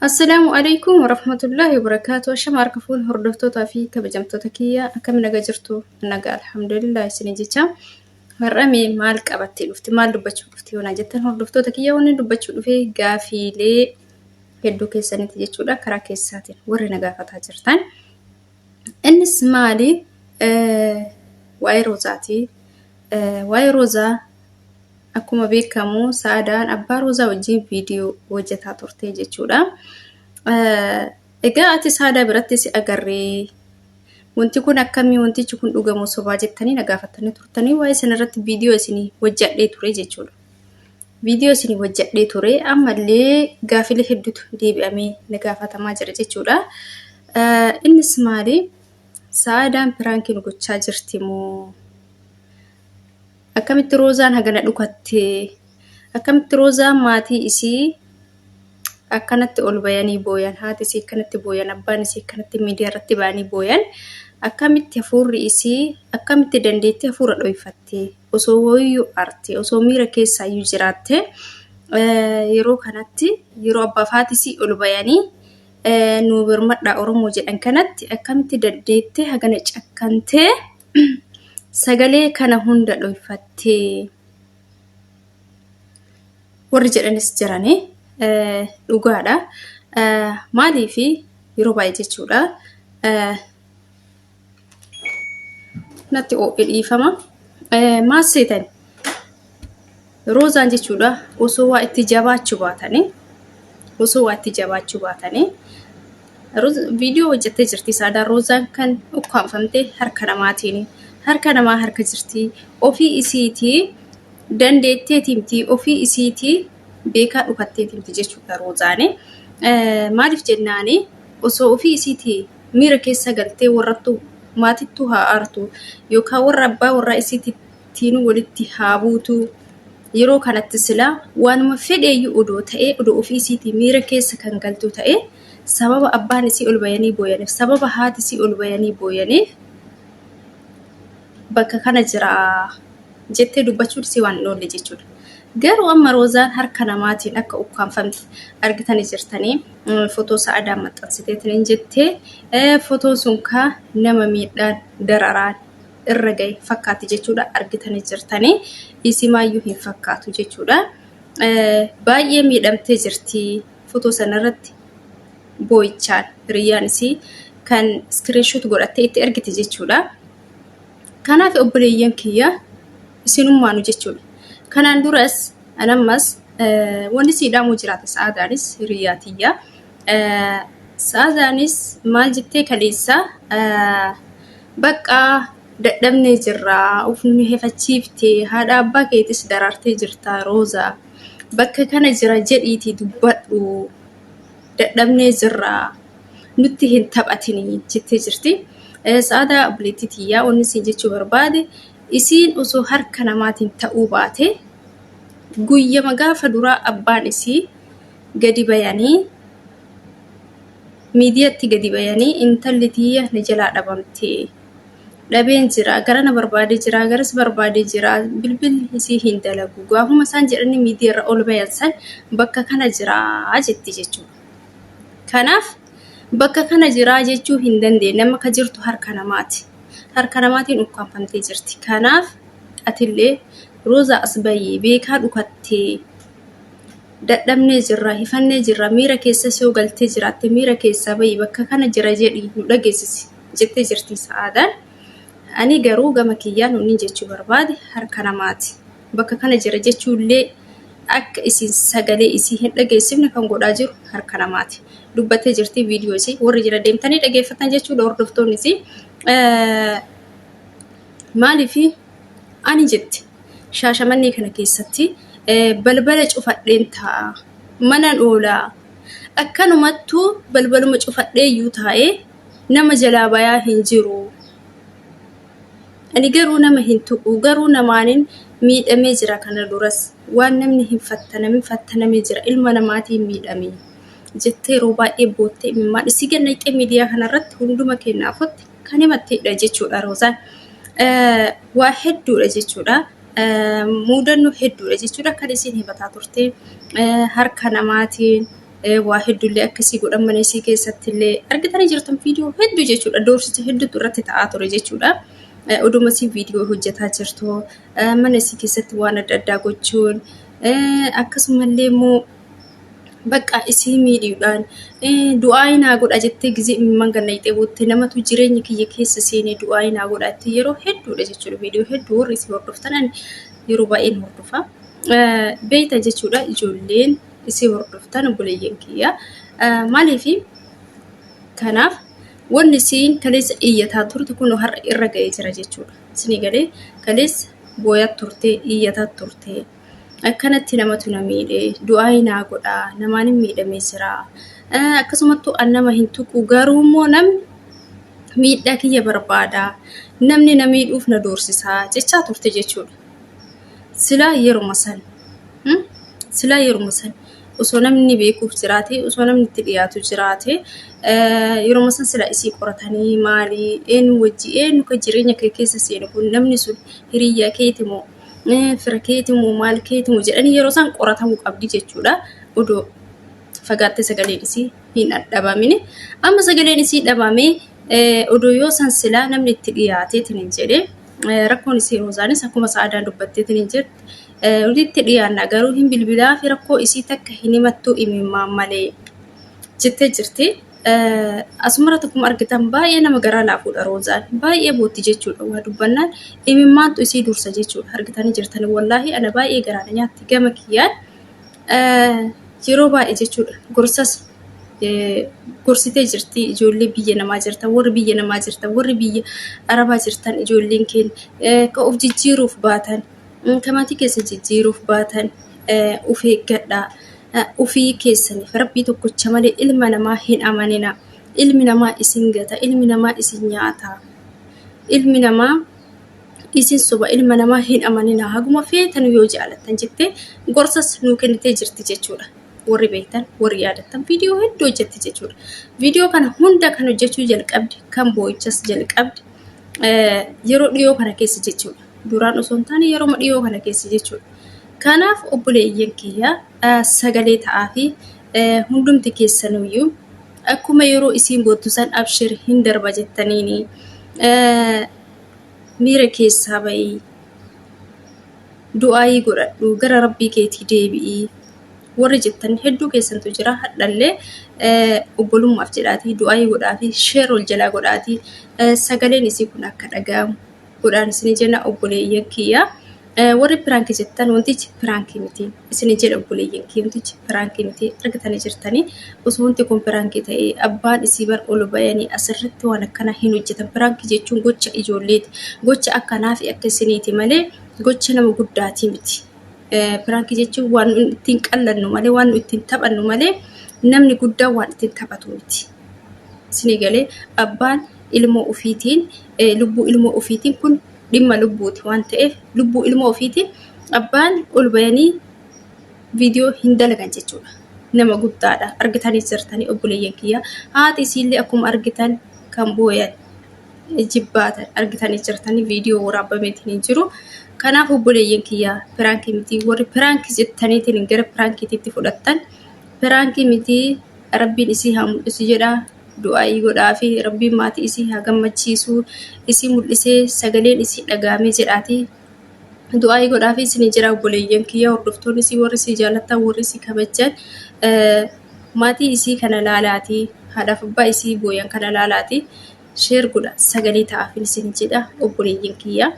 السلام عليكم ورحمة الله وبركاته. شمار كفون هردفتو تافي كبجمتو تكية كم نجرتو نجا الحمد لله سنجيتا مرمي مالك أبتي لفتي مال دبتشو لفتي ونجتن هردفتو تكية وني دبتشو لفي قافي لي هدو كيساني تجتشو لا كرا كيساتين وري نجا فتاجرتان النس مالي واي روزاتي واي روزا akkuma beekamu saadaan abbaa roozaa wajjin viidiyoo hojjetaa turte jechuudha. Egaa ati saadaa biratti si agarree wanti kun akkamii wantichi kun dhugamu sobaa jettanii na gaafatanii turtanii waa'ee sanarratti viidiyoo isinii hojjedhee ture jechuudha. Viidiyoo isinii hojjedhee ture ammallee gaafilee hedduutu deebi'amee na gaafatamaa jira jechuudha. Innis maali? Saadaan piraankiin gochaa jirti moo? Akkamitti roozaan hagana dhukattee akkamitti roozaan maatii isii akkanatti ol bayanii booyan haati isii akkanatti booyan abbaan isii akkanatti miidiyaa irratti ba'anii booyan akkamitti hafuurri isii akkamitti dandeetti hafuura dho'ifattee osoo wayyuu arte osoo miira keessaayyuu jiraatte yeroo kanatti yeroo abbaa haati isii ol bayanii nu birmadhaa Oromoo jedhan kanatti akkamitti dandeetti hagana cakkantee sagalee kana hunda dho'ifattee warri jedhanis jiranii dhugaadha. Maaliifi yeroo baay'ee jechuudha. Natti dhiifama. Maal seetan roozaan jechuudha osoo waa itti jabaachuu baatanii viidiyoo hojjettee jirti saadaan roozaan kan ukkaanfamtee harka namaatiin. Harka namaa harka jirti ofii isiitii dandeettee timtii ofii isiitii beekaa dhufattee timti jechuudha roozaani. Maaliif jennaani osoo ofii isiitii miira keessa galtee warrattu maatittu haa aartu yookaan warra abbaa warra isiitiin walitti haa buutu yeroo kanatti silaa waanuma fedheeyyuu odoo ta'ee odoo ofii isiitii miira keessa kan galtu ta'ee sababa abbaan isii ol bayanii booyaniif sababa haati isii ol bayanii booyaniif bakka kana jira jettee dubbachuun si waan dholle jechuudha. Garuu amma roozaan harka namaatiin akka ukkaanfamte argitanii jirtanii footoo saadaan maxxansiteetiin jettee footoo sun ka nama miidhaan dararaan irra gahe fakkaatti jechuudha argitanii jirtanii isimaayyuu hin fakkaatu jechuudha. Baay'ee miidhamtee jirti footoo sanarratti boo'ichaan hiriyyaan isii kan screenshot godhattee itti argite jechuudha. Kanaaf obboleeyyan kiyya isinummaanu jechuudha. Kanaan duras anammas wanti siidhaamuu jiraate saadaanis hiriyaatiyya. Saadaanis maal jettee kaleessa bakka dadhabnee jirraa ufni hefachiiftee haadha abbaa keetis daraartee jirta roozaa bakka kana jira jedhiitii dubbadhu dadhabnee jirraa nutti hin taphatini jettee jirti. Saadaa obboleettitiyyaa onni siin jechuu barbaade isiin osoo harka namaatiin ta'uu baate guyyama gaafa duraa abbaan isii gadi bayanii miidiyaatti gadi bayanii intalli tiyya na jalaa dhabamtee dhabeen jira garana barbaade jira garas barbaade jira bilbilli isii hin dalagu gaafuma isaan jedhanii miidiyaarra ol bayan san bakka kana jira jetti jechuudha. Kanaaf bakka kana jiraa jechuu hin dandeenye nama ka jirtu harka namaati. Harka namaatiin ukkaanfamtee jirti. Kanaaf atillee roozaa as bayyee beekaa dhukattee dadhabnee jirra hifannee jirra miira keessa soo galtee jiraatte miira keessa bayyee bakka kana jira jedhii nu dhageessisi jettee jirti saadaan. Ani garuu gama kiyyaan inni jechuu barbaade harka namaati. Bakka kana jira jechuullee akka isin sagalee isii hin dhageessifne kan godhaa jiru harka namaati. Dubbattee jirti viidiyoo isii warri jira deemtanii dhageeffatan jechuudha hordoftoonni isii. Maaliifi ani jetti shaashamannee kana keessatti balbala cufadheen taa'a manan oolaa akkanumattuu balbaluma cufadhee iyyuu taa'ee nama jalaa bayaa hin jiru. Ani garuu nama hin tuqu garuu namaanin miidhamee jira kana duras waan namni hin fattanamee jira ilma namaatiin miidhamee jettee yeroo baay'ee boottee imimmaan isii gannaxee miidiyaa kanarratti hunduma kennaafotti kan himatteedha jechuudha roozaan. Waa hedduudha jechuudha. Muudannoo hedduudha jechuudha kan isin himataa turte harka namaatiin waa hedduullee akkasii godhan mana isii keessattillee argitanii jirtan viidiyoo hedduu jechuudha. Doorsisa hedduutu irratti ta'aa ture jechuudha. Oduma isii viidiyoo hojjetaa jirtu mana isii keessatti waan adda addaa gochuun akkasumallee immoo bakka isii miidhuudhaan du'aa inaa godha jettee gizee imimmaan ganna ixee bootte namatu jireenya kiyya keessa seenee du'aa inaa godha itti yeroo hedduudha jechuudha. Viidiyoo hedduu warri isii hordoftan yeroo baay'een hordofa. Beeyta jechuudha ijoolleen isii hordoftan obboleeyyan kiyya. Maaliifi kanaaf wanni isiin kaleessa iyyataa turte kun har'a irra ga'ee jira jechuudha. Isinii galee kaleessa booyaa turte iyyataa turte. Akkanatti namatu na miidhe du'aa inaa godha namaan hin miidhamee jira. Akkasumattuu an nama hin tuqu garuu immoo namni miidhaa kiyya barbaada. Namni na miidhuuf na doorsisaa jechaa turte jechuudha. Silaa yeruma san osoo namni beekuuf jiraate osoo namni itti dhiyaatu jiraate yeruma san silaa isii qoratanii maalii eenyu wajji eenyu ka jireenya kee keessa seenu kun namni sun hiriyyaa keeti moo fira keeti moo maal keeti moo jedhanii yeroo san qoratamuu qabdi jechuudha. Odoo fagaattee sagaleen isii hin dhabamine amma sagaleen isii dhabamee odoo yoo san silaa namni itti dhiyaateetiin hin jedhee rakkoon isii yeroo isaanis akkuma saadaan dubbatteetiin hin jirti. Walitti dhiyaannaa garuu hin bilbilaa fi rakkoo isii takka hin himattuu imimmaan malee jettee jirti. Asumara tokkuma argitan baay'ee nama garaa laafuudha Roozaan. Baay'ee bootti jechuudha waa dubbannaan imimmaantu isii dursa jechuudha. Argitanii jirtani wallaahi ana baay'ee garaana nyaatti gama kiyyaan yeroo baay'ee jechuudha. Gorsas gorsitee jirti ijoollee biyya namaa jirtan warri biyya namaa jirtan warri biyya Arabaa jirtan ijoolleen keenya ka of jijjiiruuf baatan kamatii keessa jijjiiruuf baatan of eeggadhaa. Ufii keessaniif rabbii tokkocha malee ilma namaa hin amanina. Ilmi namaa isin gata, ilmi namaa isin nyaata. Ilmi namaa isin soba, ilma namaa hin amanina. Haguma feetan yoo jaalatan jettee gorsas nuu kennitee jirti jechuudha. Warri beektan, warri yaadattan viidiyoo hedduu hojjetti jechuudha. Viidiyoo kana hunda kan hojjechuu jalqabdi, kan boo'ichas jalqabdi yeroo dhiyoo kana keessa jechuudha. Duraan osoo hin taane yeroo dhiyoo kana keessa jechuudha. Kanaaf obboleeyyan kiyya sagalee ta'aa fi hundumti keessanuyyuu akkuma yeroo isiin boottu san abshir hin darba jettaniini miira keessaa bahii du'aayii godhadhu gara rabbii keetii deebi'ii warri jettan hedduu keessantu jira. Hadhallee obbolummaaf jedhaatii du'aayii godhaa fi sheer ol jalaa godhaatii sagaleen isii kun akka dhaga'amu godhaan isinii jenna obboleeyyan kiyya. Warri piraankii jettan wantichi piraankii miti. Isin jedha obboleeyyan kiyya wantichi piraankii miti. Argitanii jirtanii osoo wanti kun piraankii ta'ee abbaan isii bar ol bayanii asirratti waan akkana hin hojjetan. Piraankii jechuun gocha ijoolleeti. Gocha akkanaa fi akka isiniiti malee gocha nama guddaatii miti. Piraankii jechuun waan ittiin qallannu malee waan ittiin taphannu malee namni guddaan waan ittiin taphatu miti. Isinii galee abbaan ilmoo ofiitiin lubbuu ilmoo ofiitiin kun dhimma lubbuuti waan ta'eef lubbuu ilmoo ofiitiin abbaan ol bayanii viidiyoo hin dalagan jechuudha. Nama guddaadha. Argitanii jirtanii obboleeyyan kiyya. Haati isiillee akkuma argitan kan booyan jibbaatan argitanii jirtanii viidiyoo waraabameetiin hin jiru. Kanaaf obboleeyyan kiyya piraankii miti. Warri piraankii jettaniitiin gara piraankiitiitti fudhattan piraankii miti. Rabbiin isii haa mul'isu jedha. Du'aayii godhaa fi rabbiin maatii isii haa gammachiisu isii mul'isee sagaleen isii dhagaamee jedhaatii du'aayii godhaa fi isin jira obboleeyyan kiyya hordoftoonni isii warri isii jaallattan warri isii kabajan maatii isii kana laalaatii haadhaaf abbaa isii booyan kana laalaatii sheer godha sagalee ta'aafin isin jedha obboleeyyan kiyya.